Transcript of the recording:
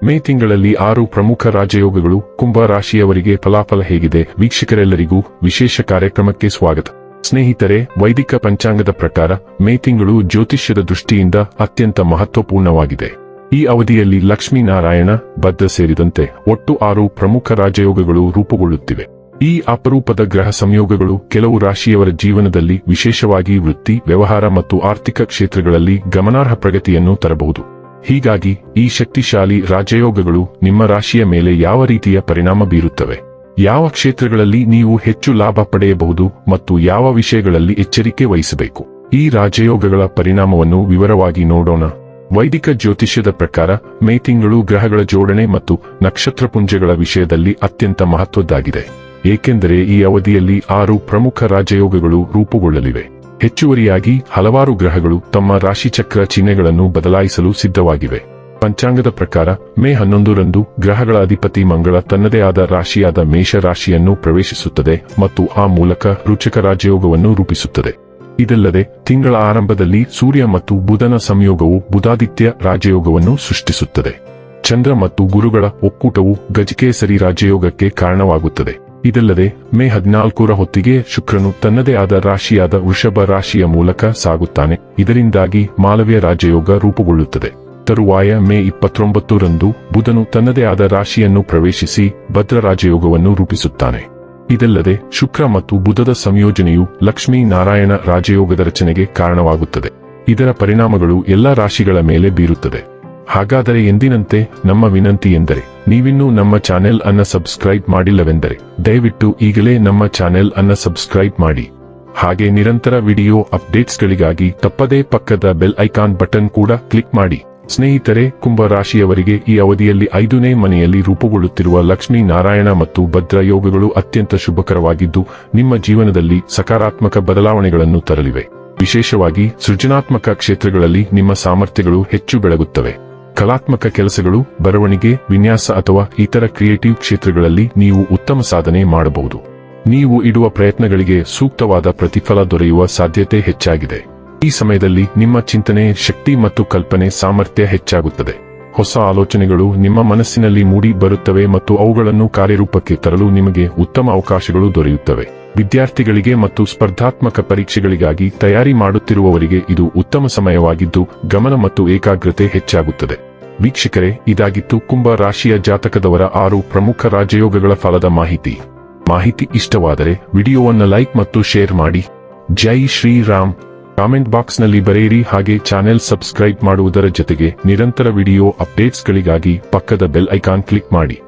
ಮೇ ತಿಂಗಳಲ್ಲಿ 6 ಪ್ರಮುಖ ರಾಜಯೋಗಗಳು. ಕುಂಭ ರಾಶಿಯವರಿಗೆ ಫಲಾಫಲ ಹೇಗಿದೆ? ವೀಕ್ಷಕರೆಲ್ಲರಿಗೂ ವಿಶೇಷ ಕಾರ್ಯಕ್ರಮಕ್ಕೆ ಸ್ವಾಗತ. ಸ್ನೇಹಿತರೆ, ವೈದಿಕ ಪಂಚಾಂಗದ ಪ್ರಕಾರ ಮೇ ತಿಂಗಳು ಜ್ಯೋತಿಷ್ಯದ ದೃಷ್ಟಿಯಿಂದ ಅತ್ಯಂತ ಮಹತ್ವಪೂರ್ಣವಾಗಿದೆ. ಈ ಅವಧಿಯಲ್ಲಿ ಲಕ್ಷ್ಮೀನಾರಾಯಣ, ಬದ್ಧ ಸೇರಿದಂತೆ ಒಟ್ಟು 6 ಪ್ರಮುಖ ರಾಜಯೋಗಗಳು ರೂಪುಗೊಳ್ಳುತ್ತಿವೆ. ಈ ಅಪರೂಪದ ಗ್ರಹ ಸಂಯೋಗಗಳು ಕೆಲವು ರಾಶಿಯವರ ಜೀವನದಲ್ಲಿ, ವಿಶೇಷವಾಗಿ ವೃತ್ತಿ, ವ್ಯವಹಾರ ಮತ್ತು ಆರ್ಥಿಕ ಕ್ಷೇತ್ರಗಳಲ್ಲಿ ಗಮನಾರ್ಹ ಪ್ರಗತಿಯನ್ನು ತರಬಹುದು. ಹೀಗಾಗಿ ಈ ಶಕ್ತಿಶಾಲಿ ರಾಜಯೋಗಗಳು ನಿಮ್ಮ ರಾಶಿಯ ಮೇಲೆ ಯಾವ ರೀತಿಯ ಪರಿಣಾಮ ಬೀರುತ್ತವೆ, ಯಾವ ಕ್ಷೇತ್ರಗಳಲ್ಲಿ ನೀವು ಹೆಚ್ಚು ಲಾಭ ಪಡೆಯಬಹುದು ಮತ್ತು ಯಾವ ವಿಷಯಗಳಲ್ಲಿ ಎಚ್ಚರಿಕೆ ವಹಿಸಬೇಕು, ಈ ರಾಜಯೋಗಗಳ ಪರಿಣಾಮವನ್ನು ವಿವರವಾಗಿ ನೋಡೋಣ. ವೈದಿಕ ಜ್ಯೋತಿಷ್ಯದ ಪ್ರಕಾರ ಮೇ ತಿಂಗಳು ಗ್ರಹಗಳ ಜೋಡಣೆ ಮತ್ತು ನಕ್ಷತ್ರಪುಂಜಗಳ ವಿಷಯದಲ್ಲಿ ಅತ್ಯಂತ ಮಹತ್ವದ್ದಾಗಿದೆ. ಏಕೆಂದರೆ ಈ ಅವಧಿಯಲ್ಲಿ 6 ಪ್ರಮುಖ ರಾಜಯೋಗಗಳು ರೂಪುಗೊಳ್ಳಲಿವೆ. ಹೆಚ್ಚುವರಿಯಾಗಿ ಹಲವಾರು ಗ್ರಹಗಳು ತಮ್ಮ ರಾಶಿಚಕ್ರ ಚಿಹ್ನೆಗಳನ್ನು ಬದಲಾಯಿಸಲು ಸಿದ್ಧವಾಗಿವೆ. ಪಂಚಾಂಗದ ಪ್ರಕಾರ ಮೇ 11ರಂದು ಗ್ರಹಗಳ ಅಧಿಪತಿ ಮಂಗಳ ತನ್ನದೇ ಆದ ರಾಶಿಯಾದ ಮೇಷ ರಾಶಿಯನ್ನು ಪ್ರವೇಶಿಸುತ್ತದೆ ಮತ್ತು ಆ ಮೂಲಕ ರುಚಕ ರಾಜಯೋಗವನ್ನು ರೂಪಿಸುತ್ತದೆ. ಇದಲ್ಲದೆ ತಿಂಗಳ ಆರಂಭದಲ್ಲಿ ಸೂರ್ಯ ಮತ್ತು ಬುಧನ ಸಂಯೋಗವು ಬುಧಾದಿತ್ಯ ರಾಜಯೋಗವನ್ನು ಸೃಷ್ಟಿಸುತ್ತದೆ. ಚಂದ್ರ ಮತ್ತು ಗುರುಗಳ ಒಕ್ಕೂಟವು ಗಜಕೇಸರಿ ರಾಜಯೋಗಕ್ಕೆ ಕಾರಣವಾಗುತ್ತದೆ. ಇದಲ್ಲದೆ ಮೇ 14ರ ಹೊತ್ತಿಗೆ ಶುಕ್ರನು ತನ್ನದೇ ಆದ ರಾಶಿಯಾದ ವೃಷಭ ರಾಶಿಯ ಮೂಲಕ ಸಾಗುತ್ತಾನೆ. ಇದರಿಂದಾಗಿ ಮಾಲವ್ಯ ರಾಜಯೋಗ ರೂಪುಗೊಳ್ಳುತ್ತದೆ. ತರುವಾಯ ಮೇ 29ರಂದು ಬುಧನು ತನ್ನದೇ ಆದ ರಾಶಿಯನ್ನು ಪ್ರವೇಶಿಸಿ ಭದ್ರ ರಾಜಯೋಗವನ್ನು ರೂಪಿಸುತ್ತಾನೆ. ಇದಲ್ಲದೆ ಶುಕ್ರ ಮತ್ತು ಬುಧದ ಸಂಯೋಜನೆಯು ಲಕ್ಷ್ಮೀ ನಾರಾಯಣ ರಾಜಯೋಗದ ರಚನೆಗೆ ಕಾರಣವಾಗುತ್ತದೆ. ಇದರ ಪರಿಣಾಮಗಳು ಎಲ್ಲ ರಾಶಿಗಳ ಮೇಲೆ ಬೀರುತ್ತದೆ. ಹಾಗಾದರೆ ಎಂದಿನಂತೆ ನಮ್ಮ ವಿನಂತಿ ಎಂದರೆ, ನೀವಿನ್ನೂ ನಮ್ಮ ಚಾನೆಲ್ ಅನ್ನ ಸಬ್ಸ್ಕ್ರೈಬ್ ಮಾಡಿಲ್ಲವೆಂದರೆ ದಯವಿಟ್ಟು ಈಗಲೇ ನಮ್ಮ ಚಾನೆಲ್ ಅನ್ನ ಸಬ್ಸ್ಕ್ರೈಬ್ ಮಾಡಿ. ಹಾಗೆ ನಿರಂತರ ವಿಡಿಯೋ ಅಪ್ಡೇಟ್ಸ್ಗಳಿಗಾಗಿ ತಪ್ಪದೇ ಪಕ್ಕದ ಬೆಲ್ ಐಕಾನ್ ಬಟನ್ ಕೂಡ ಕ್ಲಿಕ್ ಮಾಡಿ. ಸ್ನೇಹಿತರೆ, ಕುಂಭ ರಾಶಿಯವರಿಗೆ ಈ ಅವಧಿಯಲ್ಲಿ 5ನೇ ಮನೆಯಲ್ಲಿ ರೂಪುಗೊಳ್ಳುತ್ತಿರುವ ಲಕ್ಷ್ಮೀ ನಾರಾಯಣ ಮತ್ತು ಭದ್ರ ಯೋಗಗಳು ಅತ್ಯಂತ ಶುಭಕರವಾಗಿದ್ದು, ನಿಮ್ಮ ಜೀವನದಲ್ಲಿ ಸಕಾರಾತ್ಮಕ ಬದಲಾವಣೆಗಳನ್ನು ತರಲಿವೆ. ವಿಶೇಷವಾಗಿ ಸೃಜನಾತ್ಮಕ ಕ್ಷೇತ್ರಗಳಲ್ಲಿ ನಿಮ್ಮ ಸಾಮರ್ಥ್ಯಗಳು ಹೆಚ್ಚು ಬೆಳಗುತ್ತವೆ. ಕಲಾತ್ಮಕ ಕೆಲಸಗಳು, ಬರವಣಿಗೆ, ವಿನ್ಯಾಸ ಅಥವಾ ಇತರ ಕ್ರಿಯೇಟಿವ್ ಕ್ಷೇತ್ರಗಳಲ್ಲಿ ನೀವು ಉತ್ತಮ ಸಾಧನೆ ಮಾಡಬಹುದು. ನೀವು ಇಡುವ ಪ್ರಯತ್ನಗಳಿಗೆ ಸೂಕ್ತವಾದ ಪ್ರತಿಫಲ ದೊರೆಯುವ ಸಾಧ್ಯತೆ ಹೆಚ್ಚಾಗಿದೆ. ಈ ಸಮಯದಲ್ಲಿ ನಿಮ್ಮ ಚಿಂತನೆ ಶಕ್ತಿ ಮತ್ತು ಕಲ್ಪನೆ ಸಾಮರ್ಥ್ಯ ಹೆಚ್ಚಾಗುತ್ತದೆ. ಹೊಸ ಆಲೋಚನೆಗಳು ನಿಮ್ಮ ಮನಸ್ಸಿನಲ್ಲಿ ಮೂಡಿ ಬರುತ್ತವೆ ಮತ್ತು ಅವುಗಳನ್ನು ಕಾರ್ಯರೂಪಕ್ಕೆ ತರಲು ನಿಮಗೆ ಉತ್ತಮ ಅವಕಾಶಗಳು ದೊರೆಯುತ್ತವೆ. ವಿದ್ಯಾರ್ಥಿಗಳಿಗೆ ಮತ್ತು ಸ್ಪರ್ಧಾತ್ಮಕ ಪರೀಕ್ಷೆಗಳಿಗಾಗಿ ತಯಾರಿ ಮಾಡುತ್ತಿರುವವರಿಗೆ ಇದು ಉತ್ತಮ ಸಮಯವಾಗಿದ್ದು, ಗಮನ ಮತ್ತು ಏಕಾಗ್ರತೆ ಹೆಚ್ಚಾಗುತ್ತದೆ. ವೀಕ್ಷಕರೇ, ಇದಾಗಿತ್ತು ಕುಂಭ ರಾಶಿಯ ಜಾತಕದವರ 6 ಪ್ರಮುಖ ರಾಜಯೋಗಗಳ ಫಲದ ಮಾಹಿತಿ. ಇಷ್ಟವಾದರೆ ವಿಡಿಯೋವನ್ನು ಲೈಕ್ ಮತ್ತು ಶೇರ್ ಮಾಡಿ. ಜೈ ಶ್ರೀರಾಮ್. ಕಾಮೆಂಟ್ ಬಾಕ್ಸ್ನಲ್ಲಿ ಬರೆಯಿರಿ. ಹಾಗೆ ಚಾನೆಲ್ ಸಬ್ಸ್ಕ್ರೈಬ್ ಮಾಡುವುದರ ಜೊತೆಗೆ ನಿರಂತರ ವಿಡಿಯೋ ಅಪ್ಡೇಟ್ಸ್ಗಳಿಗಾಗಿ ಪಕ್ಕದ ಬೆಲ್ ಐಕಾನ್ ಕ್ಲಿಕ್ ಮಾಡಿ.